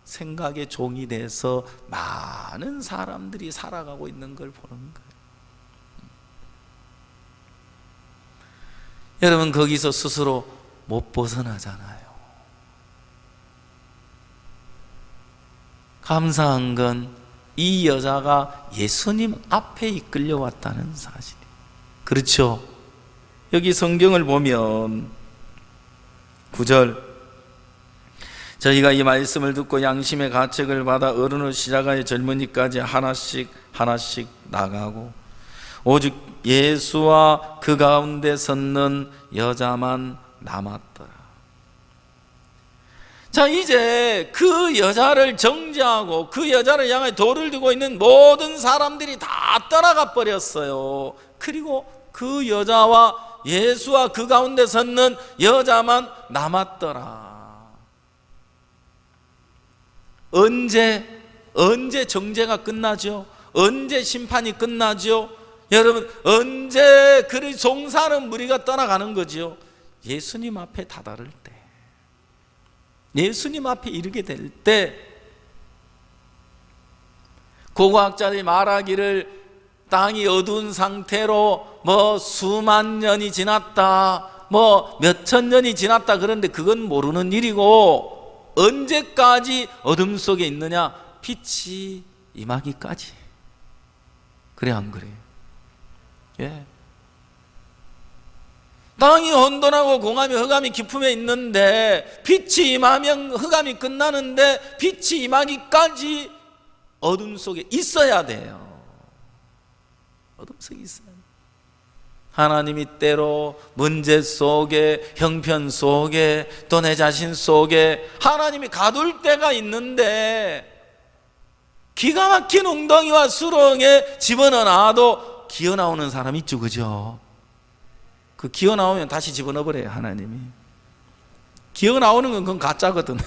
생각의 종이 돼서 많은 사람들이 살아가고 있는 걸 보는 거예요. 여러분, 거기서 스스로 못 벗어나잖아요. 감사한 건 이 여자가 예수님 앞에 이끌려왔다는 사실이에요. 그렇죠? 여기 성경을 보면 9절, 저희가 이 말씀을 듣고 양심의 가책을 받아 어른을 시작하여 젊은이까지 하나씩 나가고 오직 예수와 그 가운데 섰는 여자만 남았더라. 자, 이제 그 여자를 정죄하고 그 여자를 향해 돌을 들고 있는 모든 사람들이 다 떠나가 버렸어요. 그리고 그 여자와 예수와 그 가운데 섰는 여자만 남았더라. 언제 정죄가 끝나죠? 언제 심판이 끝나죠? 여러분, 언제 그 송사는 무리가 떠나가는 거죠? 예수님 앞에 다다를 때, 예수님 앞에 이르게 될 때, 고고학자들이 말하기를 땅이 어두운 상태로 수만 년이 지났다, 몇천 년이 지났다, 그런데 그건 모르는 일이고, 언제까지 어둠 속에 있느냐? 빛이 임하기까지. 그래 안 그래요? 예. 땅이 혼돈하고 공함이 흑암이 깊음에 있는데 빛이 임하면 흑암이 끝나는데 빛이 임하기까지 어둠 속에 있어야 돼요. 어둠 속에 있어야 돼요. 하나님이 때로 문제 속에, 형편 속에, 또 내 자신 속에 하나님이 가둘 때가 있는데, 기가 막힌 웅덩이와 수렁에 집어넣어 놔도 기어 나오는 사람 있죠, 그죠? 그 기어 나오면 다시 집어넣어 버려요, 하나님이. 기어 나오는 건 그건 가짜거든.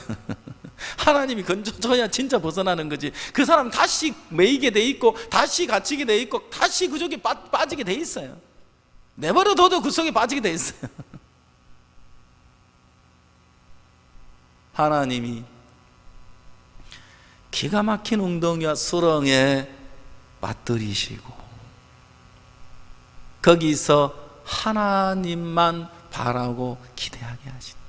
하나님이 건져줘야 진짜 벗어나는 거지. 그 사람 다시 매이게 돼 있고, 다시 갇히게 돼 있고, 다시 그 속에 빠지게 돼 있어요. 내버려둬도 그 속에 빠지게 돼 있어요. 하나님이 기가 막힌 웅덩이와 수렁에 빠뜨리시고, 거기서 하나님만 바라고 기대하게 하시는,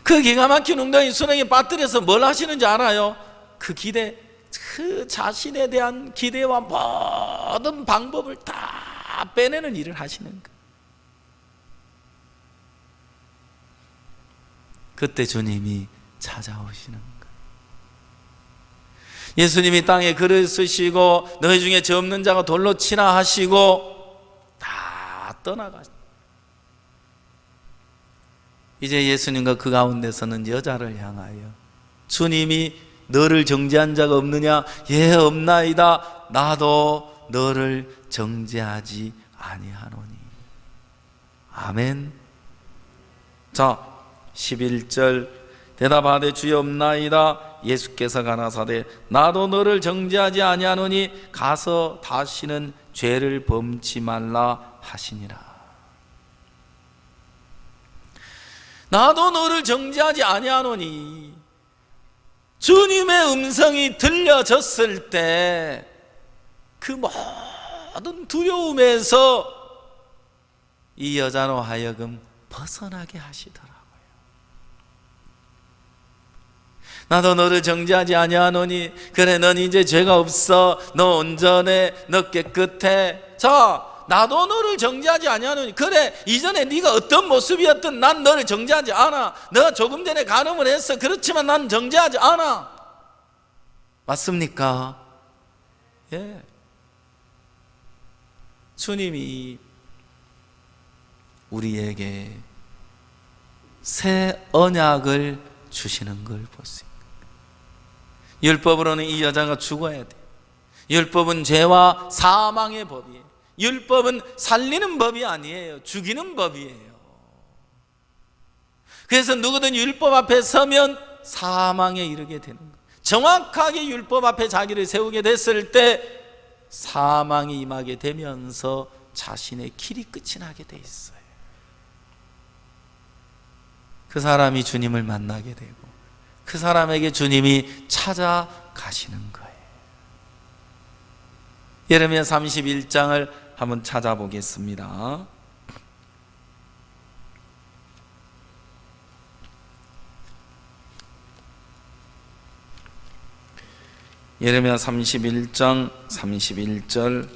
그 기가 막힌 웅덩이 수렁에 빠뜨려서 뭘 하시는지 알아요? 그 기대, 그 자신에 대한 기대와 모든 방법을 다 빼내는 일을 하시는 거예요. 그때 주님이 찾아오시는 거예요. 예수님이 땅에 글을 쓰시고 너희 중에 죄 없는 자가 돌로 치라 하시고 다 떠나가시고, 이제 예수님과 그 가운데서는 여자를 향하여 주님이 너를 정죄한 자가 없느냐? 예, 없나이다. 나도 너를 정죄하지 아니하노니. 아멘. 자, 11절 대답하되 주여 없나이다. 예수께서 가라사대 나도 너를 정죄하지 아니하노니 가서 다시는 죄를 범치 말라 하시니라. 나도 너를 정죄하지 아니하노니, 주님의 음성이 들려졌을 때 그 모든 두려움에서 이 여자로 하여금 벗어나게 하시더라고요. 나도 너를 정죄하지 아니하노니, 그래 넌 이제 죄가 없어, 너 온전해, 너 깨끗해. 자, 나도 너를 정죄하지 아니하노니, 그래 이전에 네가 어떤 모습이었든 난 너를 정죄하지 않아. 너 조금 전에 간음을 했어, 그렇지만 난 정죄하지 않아. 맞습니까? 예. 주님이 우리에게 새 언약을 주시는 걸 보세요. 율법으로는 이 여자가 죽어야 돼. 율법은 죄와 사망의 법이에요. 율법은 살리는 법이 아니에요. 죽이는 법이에요. 그래서 누구든 율법 앞에 서면 사망에 이르게 되는 거예요. 정확하게 율법 앞에 자기를 세우게 됐을 때 사망이 임하게 되면서 자신의 길이 끝이 나게 돼 있어요. 그 사람이 주님을 만나게 되고 그 사람에게 주님이 찾아가시는 거예요. 예레미야 31장을 한번 찾아보겠습니다. 예레미야 31장 31절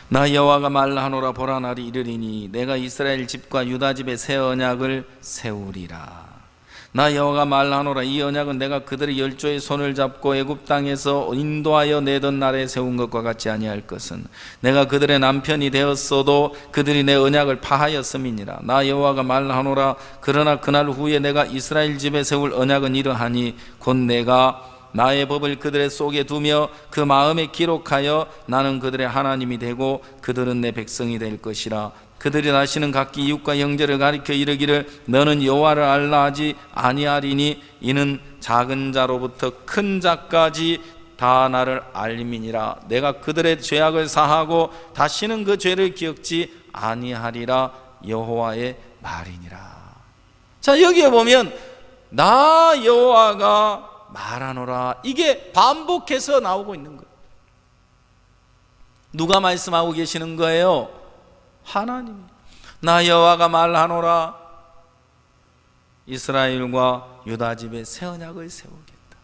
나 여호와가 말하노라. 보라 날이 이르리니 내가 이스라엘 집과 유다 집에 새 언약을 세우리라. 나 여호와가 말하노라. 이 언약은 내가 그들의 열조의 손을 잡고 애굽 땅에서 인도하여 내던 날에 세운 것과 같지 아니할 것은 내가 그들의 남편이 되었어도 그들이 내 언약을 파하였음이니라. 나 여호와가 말하노라. 그러나 그날 후에 내가 이스라엘 집에 세울 언약은 이러하니 곧 내가 나의 법을 그들의 속에 두며 그 마음에 기록하여 나는 그들의 하나님이 되고 그들은 내 백성이 될 것이라. 그들이 다시는 각기 이웃과 형제를 가리켜 이르기를 너는 여호와를 알라 하지 아니하리니 이는 작은 자로부터 큰 자까지 다 나를 알림이니라. 내가 그들의 죄악을 사하고 다시는 그 죄를 기억지 아니하리라. 여호와의 말이니라. 자, 여기에 보면 나 여호와가 말하노라, 이게 반복해서 나오고 있는 거예요. 누가 말씀하고 계시는 거예요? 하나님이. 나 여호와가 말하노라. 이스라엘과 유다 집에 새 언약을 세우겠다.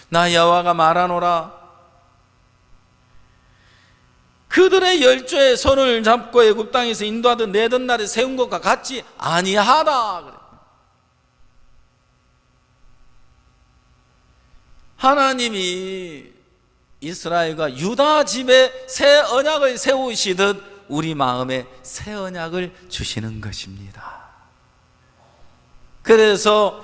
나 여호와가 말하노라. 그들의 열조의 손을 잡고 애굽 땅에서 인도하던 내던 날에 세운 것과 같지 아니하다. 하나님이 이스라엘과 유다 집에 새 언약을 세우시듯 우리 마음에 새 언약을 주시는 것입니다. 그래서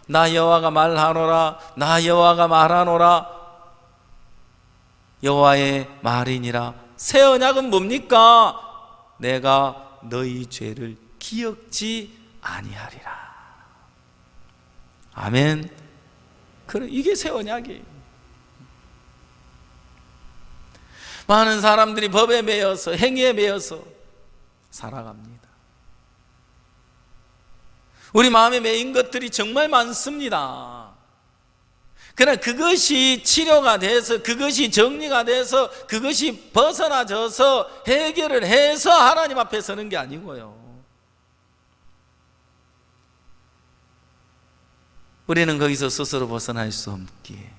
나 여호와가 말하노라. 나 여호와가 말하노라. 여호와의 말이니라. 새 언약은 뭡니까? 내가 너희 죄를 기억지 아니하리라. 아멘. 그래, 이게 새 언약이에요. 많은 사람들이 법에 매여서 행위에 매여서 살아갑니다. 우리 마음에 매인 것들이 정말 많습니다. 그러나 그것이 치료가 돼서, 그것이 정리가 돼서, 그것이 벗어나져서 해결을 해서 하나님 앞에 서는 게 아니고요. 우리는 거기서 스스로 벗어날 수 없기에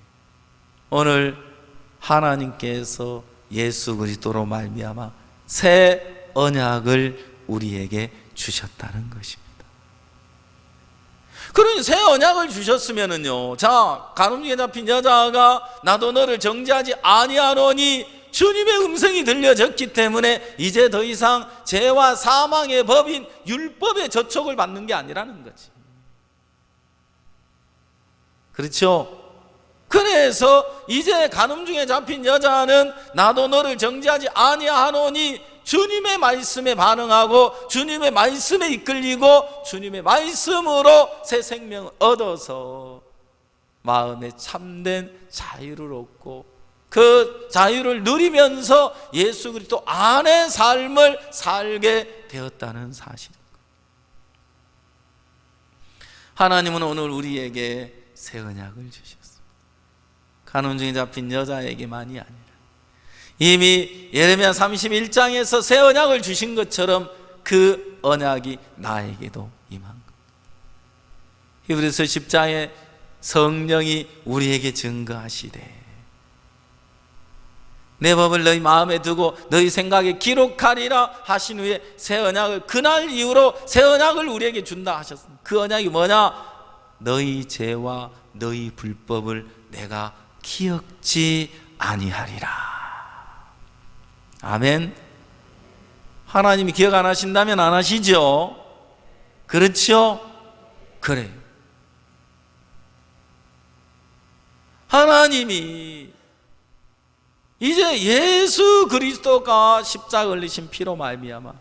오늘 하나님께서 예수 그리스도로 말미암아 새 언약을 우리에게 주셨다는 것입니다. 그러니 새 언약을 주셨으면은요, 자, 간음중에 잡힌 여자가 나도 너를 정죄하지 아니하노니 주님의 음성이 들려졌기 때문에 이제 더 이상 죄와 사망의 법인 율법의 저촉을 받는 게 아니라는 거지. 그렇죠? 그래서 이제 간음중에 잡힌 여자는 나도 너를 정죄하지 아니하노니 주님의 말씀에 반응하고 주님의 말씀에 이끌리고 주님의 말씀으로 새 생명을 얻어서 마음에 참된 자유를 얻고 그 자유를 누리면서 예수 그리스도 안의 삶을 살게 되었다는 사실. 하나님은 오늘 우리에게 새 언약을 주셨습니다. 간음중에 잡힌 여자에게만이 아니라 이미 예레미야 31장에서 새 언약을 주신 것처럼 그 언약이 나에게도 임한 것. 히브리서 10장에 성령이 우리에게 증거하시되 내 법을 너희 마음에 두고 너희 생각에 기록하리라 하신 후에 새 언약을 그날 이후로 새 언약을 우리에게 준다 하셨습니다. 그 언약이 뭐냐? 너희 죄와 너희 불법을 내가 기억지 아니하리라. 아멘. 하나님이 기억 안 하신다면 안 하시죠? 그렇죠? 그래요. 하나님이 이제 예수 그리스도가 십자가 흘리신 피로 말미암아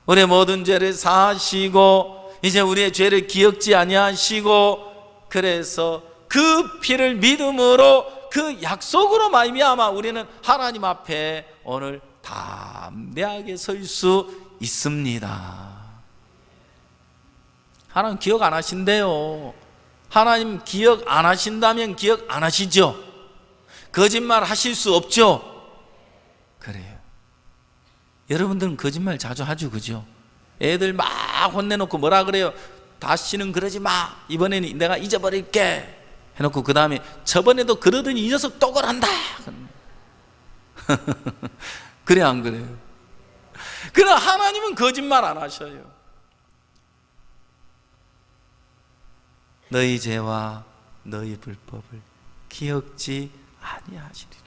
우리의 모든 죄를 사하시고 이제 우리의 죄를 기억지 아니하시고 그래서 그 피를 믿음으로 그 약속으로 말미암아 우리는 하나님 앞에 오늘 담대하게 설 수 있습니다. 하나님 기억 안 하신대요. 하나님 기억 안 하신다면 기억 안 하시죠? 거짓말 하실 수 없죠? 그래요. 여러분들은 거짓말 자주 하죠, 그죠? 애들 막 혼내놓고 뭐라 그래요? 다시는 그러지 마. 이번에는 내가 잊어버릴게. 해놓고 그 다음에 저번에도 그러더니 이 녀석 또 그런다. 그래 안 그래요? 그러나 하나님은 거짓말 안 하셔요.
너희 죄와 너희 불법을 기억지 아니하시리라.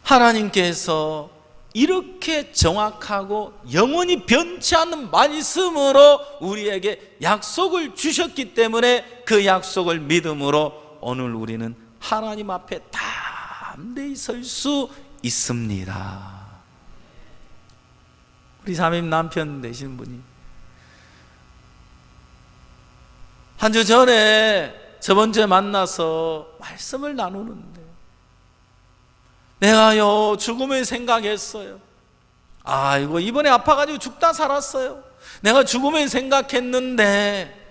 하나님께서 이렇게 정확하고 영원히 변치 않는 말씀으로 우리에게 약속을 주셨기 때문에 그 약속을 믿음으로 오늘 우리는 하나님 앞에 담대히 설 수 있습니다. 우리 사모님 남편 되시는 분이 한 주 전에 저번 주에 만나서 말씀을 나누는데 내가요 죽음을 생각했어요. 아이고 이번에 아파가지고 죽다 살았어요. 내가 죽음을 생각했는데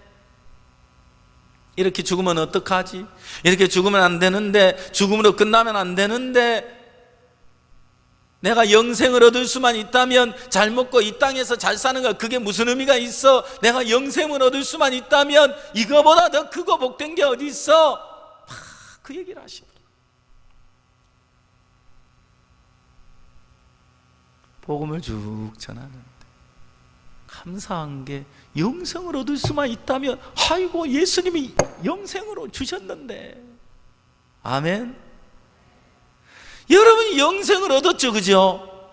이렇게 죽으면 어떡하지? 이렇게 죽으면 안 되는데, 죽음으로 끝나면 안 되는데, 내가 영생을 얻을 수만 있다면 잘 먹고 이 땅에서 잘 사는 거 그게 무슨 의미가 있어? 내가 영생을 얻을 수만 있다면 이거보다 더 크고 복된 게 어디 있어? 그 얘기를 하시더라고요. 복음을 쭉 전하는데 감사한 게 영생을 얻을 수만 있다면 아이고 예수님이 영생으로 주셨는데. 아멘. 여러분이 영생을 얻었죠, 그죠?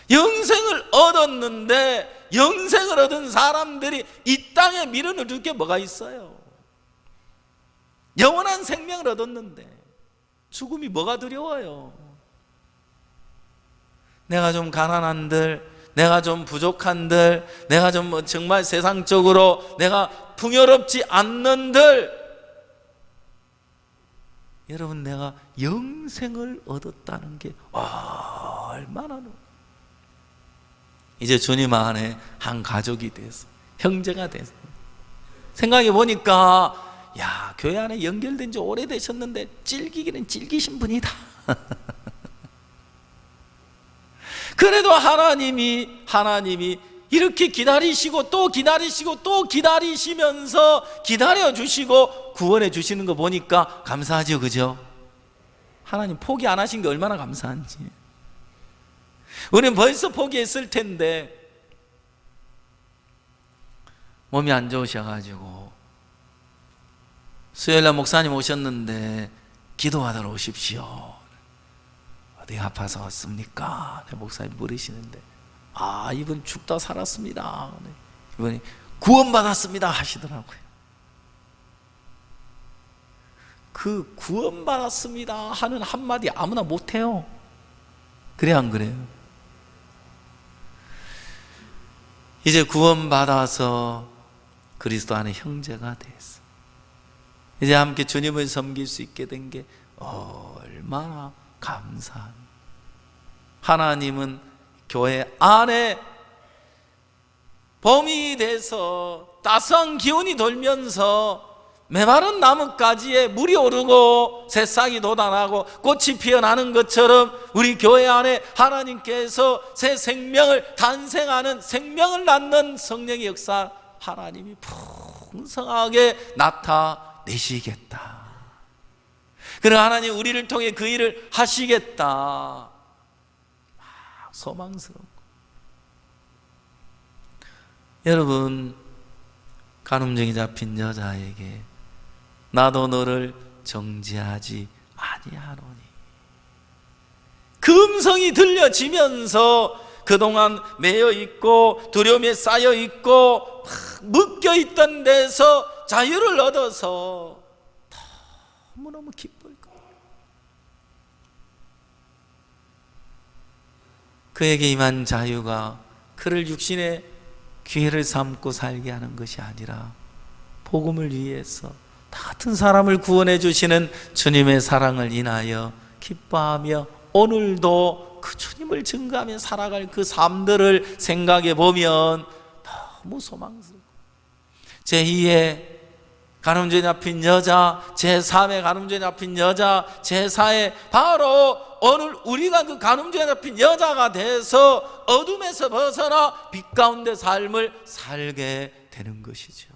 영생을 얻었는데 영생을 얻은 사람들이 이 땅에 밀어넣을 게 뭐가 있어요? 영원한 생명을 얻었는데 죽음이 뭐가 두려워요? 내가 좀 가난한들, 내가 좀 부족한들, 내가 좀 정말 세상적으로 내가 풍요롭지 않는들, 여러분 내가 영생을 얻었다는 게 얼마나 이제 주님 안에 한 가족이 돼서 형제가 돼서 생각해 보니까 야 교회 안에 연결된 지 오래되셨는데 찔기기는 찔기신 분이다. 그래도 하나님이 이렇게 기다리시고 또 기다리시고 또 기다리시면서 기다려주시고 구원해 주시는 거 보니까 감사하죠, 그죠? 하나님 포기 안 하신 게 얼마나 감사한지. 우리는 벌써 포기했을 텐데 몸이 안 좋으셔가지고 수요일날 목사님 오셨는데 기도하러 오십시오. 어디 아파서 왔습니까? 목사님 물으시는데 이분 죽다 살았습니다. 이분이 구원받았습니다 하시더라고요. 그 구원받았습니다 하는 한마디 아무나 못해요. 그래 안 그래요? 이제 구원받아서 그리스도 안에 형제가 됐어. 이제 함께 주님을 섬길 수 있게 된 게 얼마나 감사한. 하나님은 교회 안에 봄이 돼서 따스한 기온이 돌면서 메마른 나뭇가지에 물이 오르고 새싹이 돋아나고 꽃이 피어나는 것처럼 우리 교회 안에 하나님께서 새 생명을 탄생하는, 생명을 낳는 성령의 역사 하나님이 풍성하게 나타내시겠다. 그리고 하나님 우리를 통해 그 일을 하시겠다. 소망스럽고. 여러분, 간음증이 잡힌 여자에게 나도 너를 정죄하지 아니하노니, 그 음성이 들려지면서 그동안 매여있고 두려움에 쌓여있고 묶여있던 데서 자유를 얻어서 너무너무 기뻐할 거예요. 그에게 임한 자유가 그를 육신의 기회를 삼고 살게 하는 것이 아니라 복음을 위해서 다 같은 사람을 구원해 주시는 주님의 사랑을 인하여 기뻐하며 오늘도 그 주님을 증거하며 살아갈 그 삶들을 생각해 보면 너무 소망스럽고, 제2의 간음죄에 잡힌 여자, 제3의 간음죄에 잡힌 여자, 제4의 바로 오늘 우리가 그 간음죄에 잡힌 여자가 돼서 어둠에서 벗어나 빛 가운데 삶을 살게 되는 것이죠.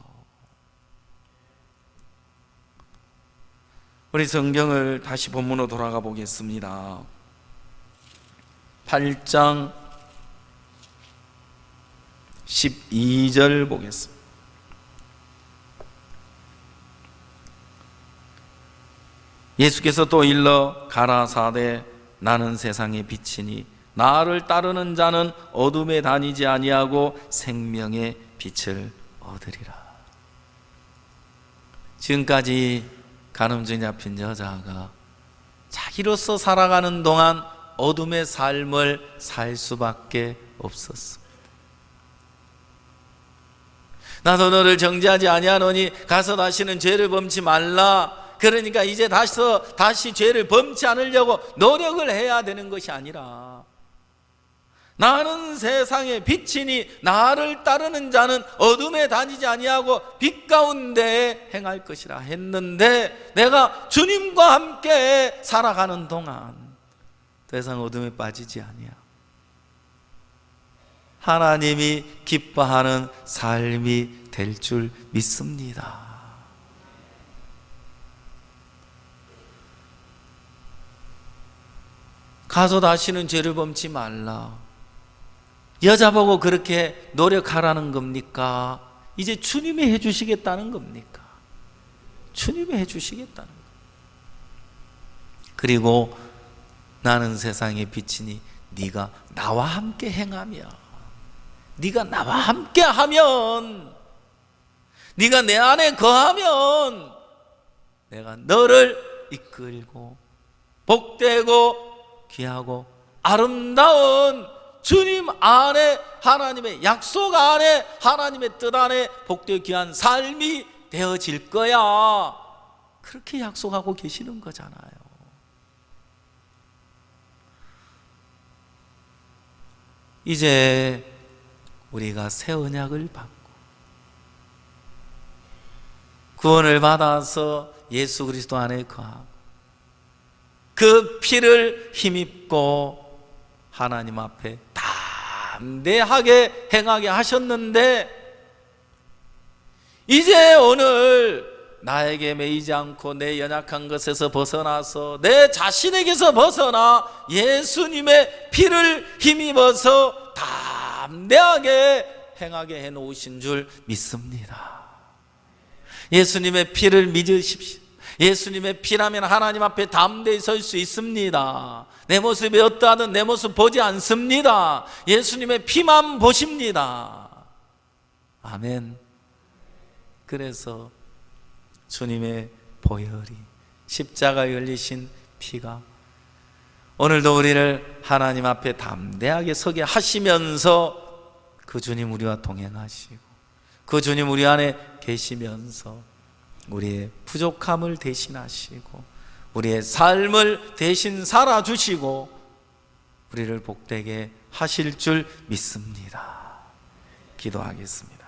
우리 성경을 다시 본문으로 돌아가 보겠습니다. 8장
12절 보겠습니다. 예수께서 또 일러 가라사대 나는 세상의 빛이니 나를 따르는 자는 어둠에 다니지 아니하고 생명의 빛을 얻으리라. 지금까지 간음증에 잡힌 여자가 자기로서 살아가는 동안 어둠의 삶을 살 수밖에 없었습니다. 나도 너를 정죄하지 아니하노니 가서 다시는 죄를 범치 말라. 그러니까 이제 다시 죄를 범치 않으려고 노력을 해야 되는 것이 아니라 나는 세상의 빛이니 나를 따르는 자는 어둠에 다니지 아니하고 빛 가운데 행할 것이라 했는데, 내가 주님과 함께 살아가는 동안 더 이상 어둠에 빠지지 아니야. 하나님이 기뻐하는 삶이 될 줄 믿습니다. 가서 다시는 죄를 범치 말라. 여자 보고 그렇게 노력하라는 겁니까? 이제 주님이 해주시겠다는 겁니까? 주님이 해주시겠다는 겁니다. 그리고 나는 세상의 빛이니 네가 나와 함께 행하면, 네가 나와 함께 하면, 네가 내 안에 거하면 내가 너를 이끌고 복되고 귀하고 아름다운 주님 안에, 하나님의 약속 안에, 하나님의 뜻 안에 복되고 귀한 삶이 되어질 거야. 그렇게 약속하고 계시는 거잖아요. 이제 우리가 새 언약을 받고 구원을 받아서 예수 그리스도 안에 거하고 그 피를 힘입고 하나님 앞에 담대하게 행하게 하셨는데, 이제 오늘 나에게 매이지 않고 내 연약한 것에서 벗어나서 내 자신에게서 벗어나 예수님의 피를 힘입어서 담대하게 행하게 해놓으신 줄 믿습니다. 예수님의 피를 믿으십시오. 예수님의 피라면 하나님 앞에 담대히 설 수 있습니다. 내 모습이 어떠하든 내 모습 보지 않습니다. 예수님의 피만 보십니다. 아멘. 그래서 주님의 보혈이, 십자가에 흘리신 피가 오늘도 우리를 하나님 앞에 담대하게 서게 하시면서 그 주님 우리와 동행하시고 그 주님 우리 안에 계시면서 우리의 부족함을 대신하시고 우리의 삶을 대신 살아주시고 우리를 복되게 하실 줄 믿습니다. 기도하겠습니다.